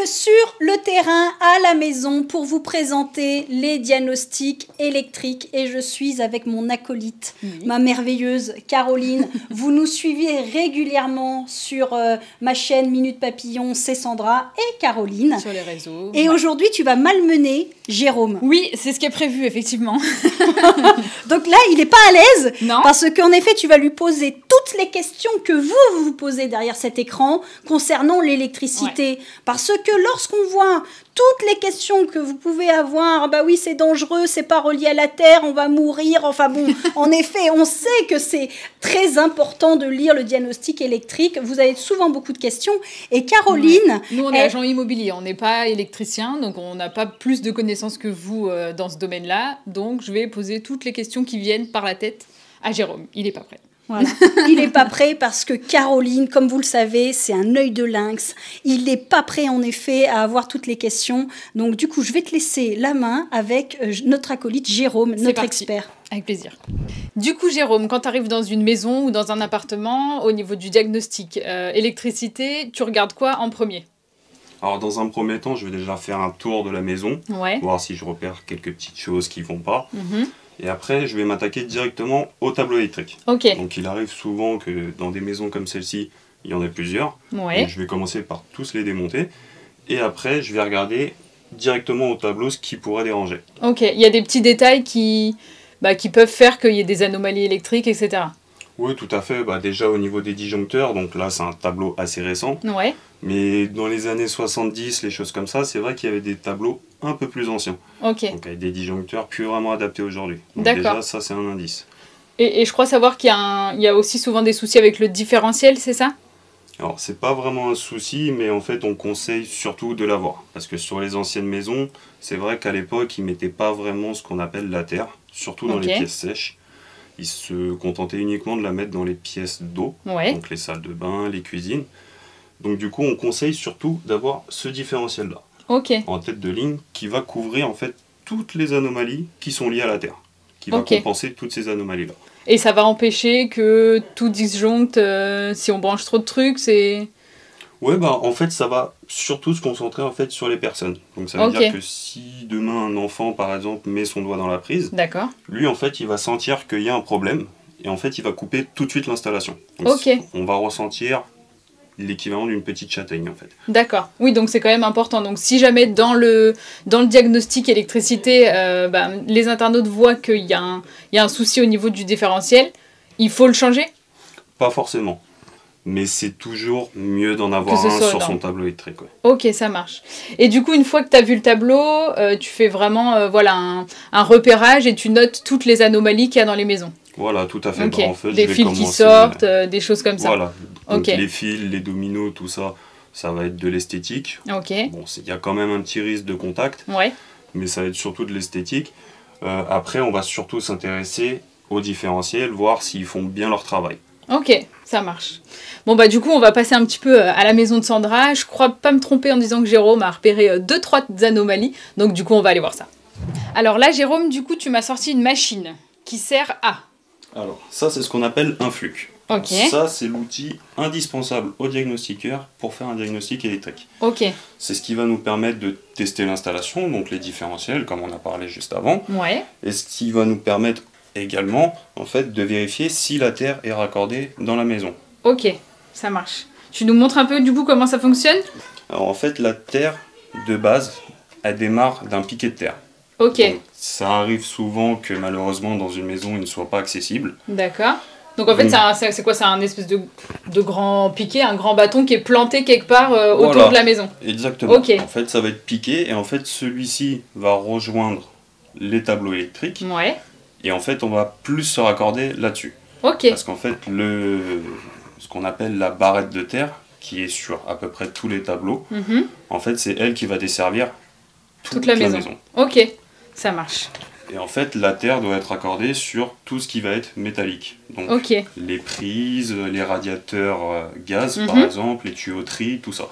sur le terrain, à la maison, pour vous présenter les diagnostics électriques. Et je suis avec mon acolyte, ma merveilleuse Caroline. Vous nous suivez régulièrement sur ma chaîne Minute Papillon, c'est Sandra et Caroline. Sur les réseaux. Et aujourd'hui, tu vas malmener Jérôme. Oui, c'est ce qui est prévu, effectivement. Donc là, il n'est pas à l'aise. Non. Parce qu'en effet, tu vas lui poser toutes les questions que vous posez derrière cet écran concernant l'électricité. Ouais. Parce que lorsqu'on voit toutes les questions que vous pouvez avoir, bah oui, c'est dangereux, c'est pas relié à la Terre, on va mourir. Enfin bon, en effet, on sait que c'est très important de lire le diagnostic électrique. Vous avez souvent beaucoup de questions. Et Caroline... Ouais. Nous, on est agent immobilier, on n'est pas électricien, donc on n'a pas plus de connaissances que vous dans ce domaine-là. Donc, je vais poser toutes les questions qui viennent par la tête à Jérôme. Il n'est pas prêt. Voilà. Il n'est pas prêt parce que Caroline, comme vous le savez, c'est un œil de lynx. Il n'est pas prêt, en effet, à avoir toutes les questions. Donc, du coup, je vais te laisser la main avec notre acolyte Jérôme, notre expert. Avec plaisir. Du coup, Jérôme, quand tu arrives dans une maison ou dans un appartement, au niveau du diagnostic électricité, tu regardes quoi en premier ? Alors, dans un premier temps, je vais déjà faire un tour de la maison, voir si je repère quelques petites choses qui ne vont pas. Et après, je vais m'attaquer directement au tableau électrique. Okay. Donc, il arrive souvent que dans des maisons comme celle-ci, il y en ait plusieurs. Ouais. Donc, je vais commencer par tous les démonter. Et après, je vais regarder directement au tableau ce qui pourrait déranger. Ok, il y a des petits détails qui peuvent faire qu'il y ait des anomalies électriques, etc. Oui, tout à fait. Déjà, au niveau des disjoncteurs, donc là, c'est un tableau assez récent. Ouais. Mais dans les années 70, les choses comme ça, c'est vrai qu'il y avait des tableaux un peu plus anciens. Ok. Donc avec des disjoncteurs plus vraiment adaptés aujourd'hui. Donc d'accord. Déjà, ça, c'est un indice. Et je crois savoir qu'il y a aussi souvent des soucis avec le différentiel, c'est ça ? Alors, c'est pas vraiment un souci, mais en fait, on conseille surtout de l'avoir. Parce que sur les anciennes maisons, c'est vrai qu'à l'époque, ils mettaient pas vraiment ce qu'on appelle la terre, surtout dans les pièces sèches. Ils se contentaient uniquement de la mettre dans les pièces d'eau, donc les salles de bain, les cuisines. Donc du coup, on conseille surtout d'avoir ce différentiel-là, en tête de ligne, qui va couvrir en fait toutes les anomalies qui sont liées à la Terre, qui va compenser toutes ces anomalies-là. Et ça va empêcher que tout disjoncte, si on branche trop de trucs, c'est... Ouais, en fait, ça va surtout se concentrer en fait sur les personnes. Donc ça veut dire que si demain un enfant, par exemple, met son doigt dans la prise, lui, en fait, il va sentir qu'il y a un problème, et en fait, il va couper tout de suite l'installation. Donc on va ressentir l'équivalent d'une petite châtaigne, en fait. D'accord. Oui, donc c'est quand même important. Donc si jamais dans le diagnostic électricité, les internautes voient qu'il y a un souci au niveau du différentiel, il faut le changer ? Pas forcément. Mais c'est toujours mieux d'en avoir un sur son tableau électrique. Ouais. Ok, ça marche. Et du coup, une fois que tu as vu le tableau, tu fais vraiment un repérage et tu notes toutes les anomalies qu'il y a dans les maisons. Voilà, tout à fait. En fait, des fils qui sortent, des choses comme ça. Voilà. Donc les fils, les dominos, tout ça, ça va être de l'esthétique. Bon, il y a quand même un petit risque de contact, mais ça va être surtout de l'esthétique. Après, on va surtout s'intéresser aux différentiels, voir s'ils font bien leur travail. Ok, ça marche. Bon, du coup, on va passer un petit peu à la maison de Sandra. Je crois pas me tromper en disant que Jérôme a repéré 2-3 anomalies. Donc, du coup, on va aller voir ça. Alors là, Jérôme, du coup, tu m'as sorti une machine qui sert à... Alors, ça, c'est ce qu'on appelle un flux. Ça, c'est l'outil indispensable au diagnostiqueur pour faire un diagnostic électrique. C'est ce qui va nous permettre de tester l'installation, donc les différentiels, comme on a parlé juste avant. Et ce qui va nous permettre également, en fait, de vérifier si la terre est raccordée dans la maison. Ok, ça marche. Tu nous montres un peu, du coup, comment ça fonctionne ? Alors, en fait, la terre, de base, elle démarre d'un piquet de terre. Donc, ça arrive souvent que, malheureusement, dans une maison, il ne soit pas accessible. D'accord. Donc, en fait, c'est quoi ? C'est un espèce de grand piquet, un grand bâton qui est planté quelque part autour de la maison. Exactement. En fait, ça va être piqué, et en fait, celui-ci va rejoindre les tableaux électriques. Et en fait, on va plus se raccorder là-dessus. Parce qu'en fait, ce qu'on appelle la barrette de terre, qui est sur à peu près tous les tableaux, en fait, c'est elle qui va desservir toute la maison. Ok, ça marche. Et en fait, la terre doit être raccordée sur tout ce qui va être métallique. Donc, les prises, les radiateurs gaz, par exemple, les tuyauteries, tout ça.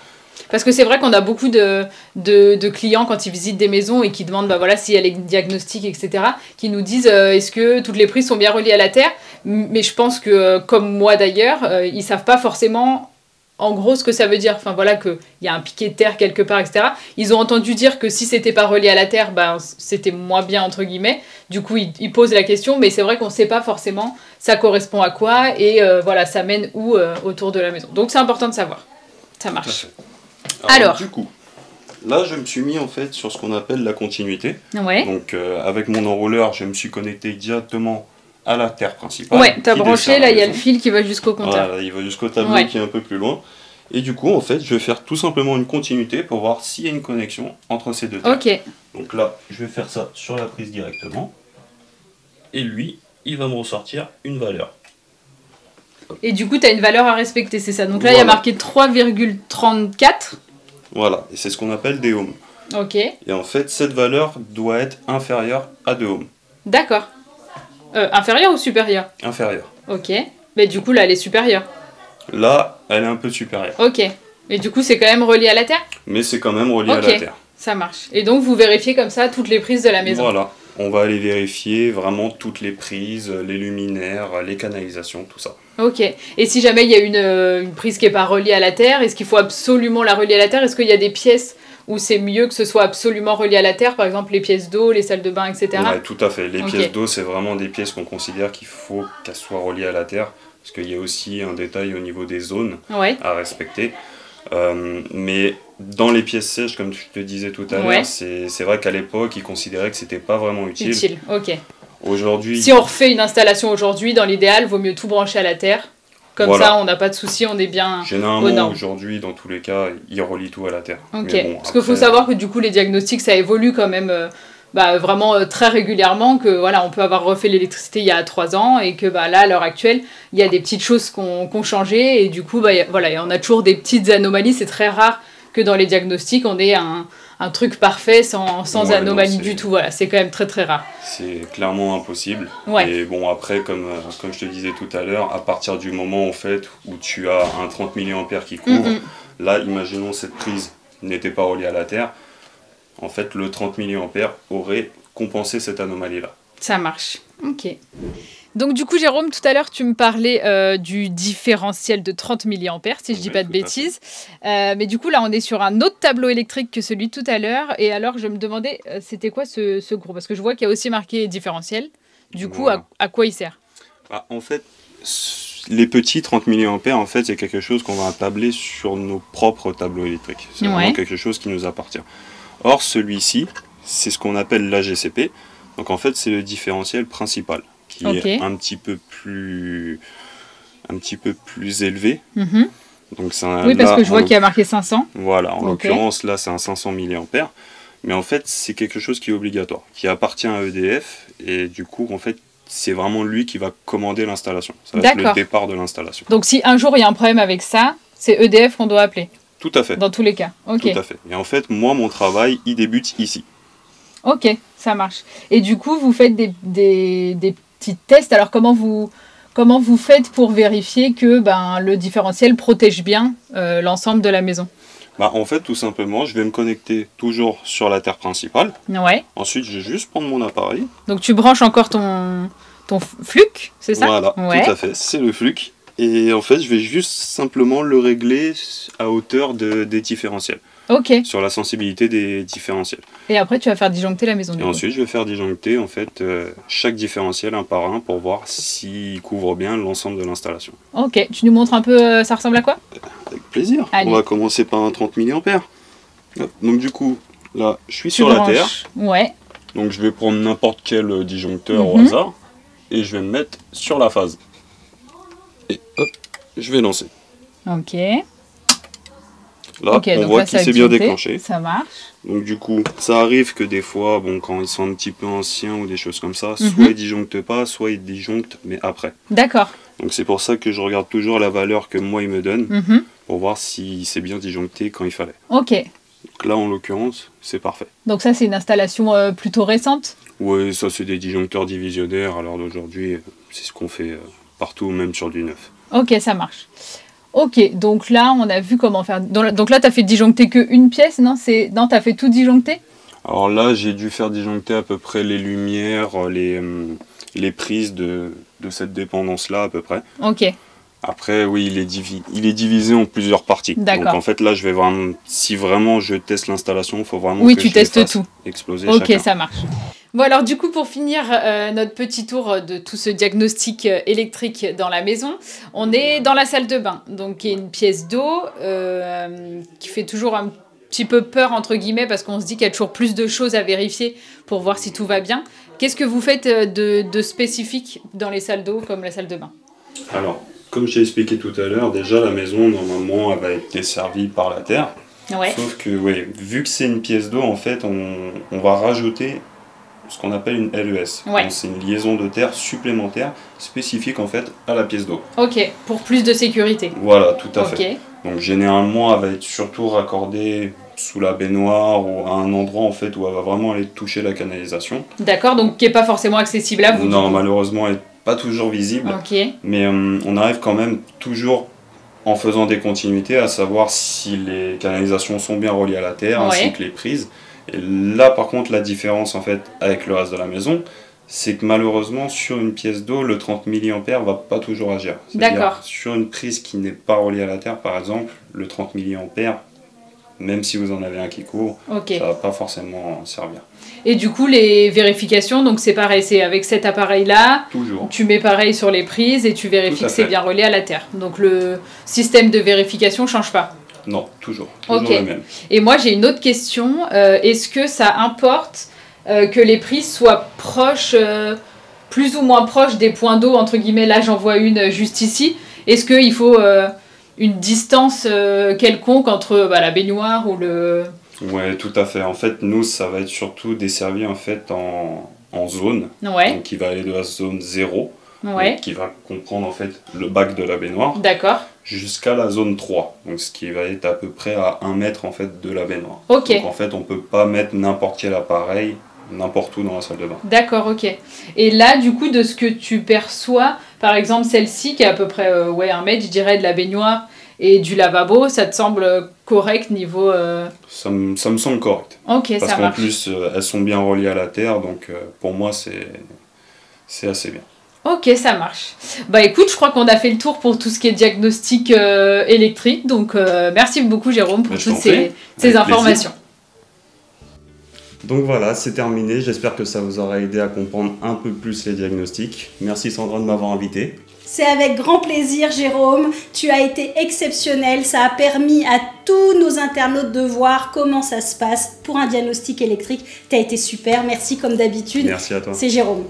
Parce que c'est vrai qu'on a beaucoup de clients quand ils visitent des maisons et qui demandent si elle est diagnostique, etc., qui nous disent est-ce que toutes les prises sont bien reliées à la terre ? Mais je pense que, comme moi d'ailleurs, ils ne savent pas forcément en gros, ce que ça veut dire, enfin voilà, qu'il y a un piquet de terre quelque part, etc. Ils ont entendu dire que si c'était pas relié à la terre, ben, c'était moins bien, entre guillemets. Du coup, ils posent la question, mais c'est vrai qu'on sait pas forcément ça correspond à quoi, et voilà, ça mène où autour de la maison. Donc c'est important de savoir. Ça marche. Alors, du coup, là, je me suis mis en fait sur ce qu'on appelle la continuité. Ouais. Donc, avec mon enrouleur, je me suis connecté directement à la terre principale. Ouais, t'as branché, là, il y a le fil qui va jusqu'au compteur. Voilà, il va jusqu'au tableau qui est un peu plus loin. Et du coup, en fait, je vais faire tout simplement une continuité pour voir s'il y a une connexion entre ces deux terres. Ok. Donc là, je vais faire ça sur la prise directement. Et lui, il va me ressortir une valeur. Et du coup, tu as une valeur à respecter, c'est ça. Donc là, il y a marqué 3,34. Voilà, et c'est ce qu'on appelle des ohms. Ok. Et en fait, cette valeur doit être inférieure à 2 ohms. D'accord. Inférieure ou supérieure? Inférieure. Ok. Mais du coup, là, elle est supérieure. Là, elle est un peu supérieure. Ok. Et du coup, c'est quand même relié à la terre? Mais c'est quand même relié à la terre. Ça marche. Et donc, vous vérifiez comme ça toutes les prises de la maison? Voilà. On va aller vérifier vraiment toutes les prises, les luminaires, les canalisations, tout ça. Ok. Et si jamais il y a une prise qui n'est pas reliée à la terre, est-ce qu'il faut absolument la relier à la terre? Est-ce qu'il y a des pièces où c'est mieux que ce soit absolument relié à la terre, par exemple les pièces d'eau, les salles de bain, etc. Oui, tout à fait. Les pièces d'eau, c'est vraiment des pièces qu'on considère qu'il faut qu'elles soient reliées à la terre, parce qu'il y a aussi un détail au niveau des zones à respecter. Mais dans les pièces sèches, comme je te disais tout à l'heure, c'est vrai qu'à l'époque, ils considéraient que c'était pas vraiment utile. Ok. Aujourd'hui, si on refait une installation aujourd'hui, dans l'idéal, vaut mieux tout brancher à la terre. Comme ça, on n'a pas de souci, on est bien. Généralement, aujourd'hui, dans tous les cas, ils relient tout à la terre. Ok. Bon, parce qu'il faut savoir que du coup, les diagnostics, ça évolue quand même vraiment très régulièrement. Que voilà, on peut avoir refait l'électricité il y a 3 ans et que là, à l'heure actuelle, il y a des petites choses qui ont changé et du coup, voilà, on a toujours des petites anomalies. C'est très rare que dans les diagnostics, on ait un truc parfait sans anomalie du tout. Voilà, c'est quand même très très rare. C'est clairement impossible. Et bon, après, comme je te disais tout à l'heure, à partir du moment en fait, où tu as un 30 mA qui couvre, là, imaginons cette prise n'était pas reliée à la terre, en fait, le 30 mA aurait compensé cette anomalie-là. Ça marche. Ok. Donc du coup, Jérôme, tout à l'heure, tu me parlais du différentiel de 30 mA, si je dis pas de bêtises. Mais du coup, là, on est sur un autre tableau électrique que celui de tout à l'heure. Et alors, je me demandais, c'était quoi ce gros? Parce que je vois qu'il y a aussi marqué différentiel. Du coup, à quoi il sert? En fait, les petits 30 mA, en fait, c'est quelque chose qu'on va tabler sur nos propres tableaux électriques. C'est vraiment quelque chose qui nous appartient. Or, celui-ci, c'est ce qu'on appelle l'AGCP. Donc, en fait, c'est le différentiel principal, qui est un petit peu plus élevé. Donc parce que je vois qu'il y a marqué 500. Voilà, en l'occurrence, là, c'est un 500 mA. Mais en fait, c'est quelque chose qui est obligatoire, qui appartient à EDF. Et du coup, en fait, c'est vraiment lui qui va commander l'installation. Ça va être le départ de l'installation. Donc, si un jour, il y a un problème avec ça, c'est EDF qu'on doit appeler? Tout à fait. Dans tous les cas. Tout à fait. Et en fait, moi, mon travail, il débute ici. Ok, ça marche. Et du coup, vous faites des petits tests. Alors, comment vous faites pour vérifier que le différentiel protège bien l'ensemble de la maison? En fait, tout simplement, je vais me connecter toujours sur la terre principale. Ensuite, je vais juste prendre mon appareil. Donc, tu branches encore ton fluc, c'est ça? Voilà, tout à fait. C'est le fluc. Et en fait, je vais juste simplement le régler à hauteur des différentiels. Sur la sensibilité des différentiels. Et après, tu vas faire disjoncter la maison. Et ensuite, je vais faire disjoncter en fait chaque différentiel un par un pour voir s'il couvre bien l'ensemble de l'installation. Ok, tu nous montres un peu, ça ressemble à quoi? Avec plaisir. Allez. On va commencer par un 30 mA. Donc du coup, là, je suis sur la terre. Donc je vais prendre n'importe quel disjoncteur au hasard et je vais me mettre sur la phase. Et hop, je vais lancer. Ok. Là, on voit qu'il s'est bien déclenché. Ça marche. Donc du coup, ça arrive que des fois, quand ils sont un petit peu anciens ou des choses comme ça, soit ils disjonctent pas, soit ils disjonctent, mais après. D'accord. Donc c'est pour ça que je regarde toujours la valeur que moi il me donne, pour voir si c'est bien disjoncté quand il fallait. Ok. Donc là, en l'occurrence, c'est parfait. Donc ça, c'est une installation plutôt récente? Oui, ça c'est des disjoncteurs divisionnaires. Alors d'aujourd'hui, c'est ce qu'on fait partout, même sur du neuf. Ok, ça marche. Ok, donc là, on a vu comment faire. Donc là, tu as fait disjoncter qu'une pièce, non? Tu as fait tout disjoncter? Alors là, j'ai dû faire disjoncter à peu près les lumières, les prises de cette dépendance-là, à peu près. Ok. Après, oui, il est divisé en plusieurs parties. D'accord. Donc en fait, là, je vais vraiment, si vraiment je teste l'installation, il faut vraiment oui, que tu je testes les fasse tout. exploser Ok, chacun. ça marche. Bon, alors du coup, pour finir notre petit tour de tout ce diagnostic électrique dans la maison, on est dans la salle de bain, donc qui est une pièce d'eau qui fait toujours un petit peu peur, entre guillemets, parce qu'on se dit qu'il y a toujours plus de choses à vérifier pour voir si tout va bien. Qu'est-ce que vous faites de spécifique dans les salles d'eau comme la salle de bain? Alors, comme j'ai expliqué tout à l'heure, déjà la maison, normalement, elle va être desservie par la terre. Ouais. Sauf que, ouais, vu que c'est une pièce d'eau, en fait, on va rajouter ce qu'on appelle une LES. Ouais. Donc, c'est une liaison de terre supplémentaire spécifique, en fait, à la pièce d'eau. Ok, pour plus de sécurité. Voilà, tout à fait. Ok. Donc, généralement, elle va être surtout raccordée sous la baignoire ou à un endroit, en fait, où elle va vraiment aller toucher la canalisation. D'accord, donc qui n'est pas forcément accessible à vous. Non, malheureusement, elle n'est pas toujours visible. Ok. Mais on arrive quand même toujours, en faisant des continuités, à savoir si les canalisations sont bien reliées à la terre, Ouais. ainsi que les prises. Et là, par contre, la différence, en fait, avec le reste de la maison, c'est que malheureusement, sur une pièce d'eau, le 30 mA va pas toujours agir. C'est-à-dire, D'accord. sur une prise qui n'est pas reliée à la terre, par exemple, le 30 mA, même si vous en avez un qui court, Ok. ça va pas forcément servir. Et du coup, les vérifications, donc c'est pareil, c'est avec cet appareil-là, Toujours. tu mets pareil sur les prises et tu vérifies Tout à que c'est fait. bien relié à la terre. Donc le système de vérification ne change pas. Non, toujours. Toujours Ok. le même. Et moi, j'ai une autre question. Est-ce que ça importe que les prises soient proches, plus ou moins proches des points d'eau, entre guillemets, là j'en vois une juste ici. Est-ce qu'il faut une distance quelconque entre la baignoire ou le... Ouais, tout à fait. En fait, nous, ça va être surtout desservi en fait en zone. Ouais, Donc, qui va aller de la zone 0, ouais, donc, qui va comprendre en fait le bac de la baignoire, d'accord. jusqu'à la zone 3, donc ce qui va être à peu près à 1 mètre en fait de la baignoire. Ok. Donc en fait, on peut pas mettre n'importe quel appareil n'importe où dans la salle de bain. D'accord, ok. Et là, du coup, de ce que tu perçois, par exemple, celle-ci, qui est à peu près 1 mètre, je dirais, de la baignoire et du lavabo, ça te semble correct niveau... Ça me semble correct. Ok, Parce ça qu'en marche. plus, elles sont bien reliées à la terre, donc pour moi, c'est assez bien. Ok, ça marche. Bah écoute, je crois qu'on a fait le tour pour tout ce qui est diagnostic électrique. Donc merci beaucoup Jérôme pour Je toutes t'en prie, ces avec informations. Donc voilà, c'est terminé. J'espère que ça vous aura aidé à comprendre un peu plus les diagnostics. Merci Sandra de m'avoir invité. C'est avec grand plaisir, Jérôme. Tu as été exceptionnel. Ça a permis à tous nos internautes de voir comment ça se passe pour un diagnostic électrique. Tu as été super. Merci comme d'habitude. Merci à toi. C'est Jérôme.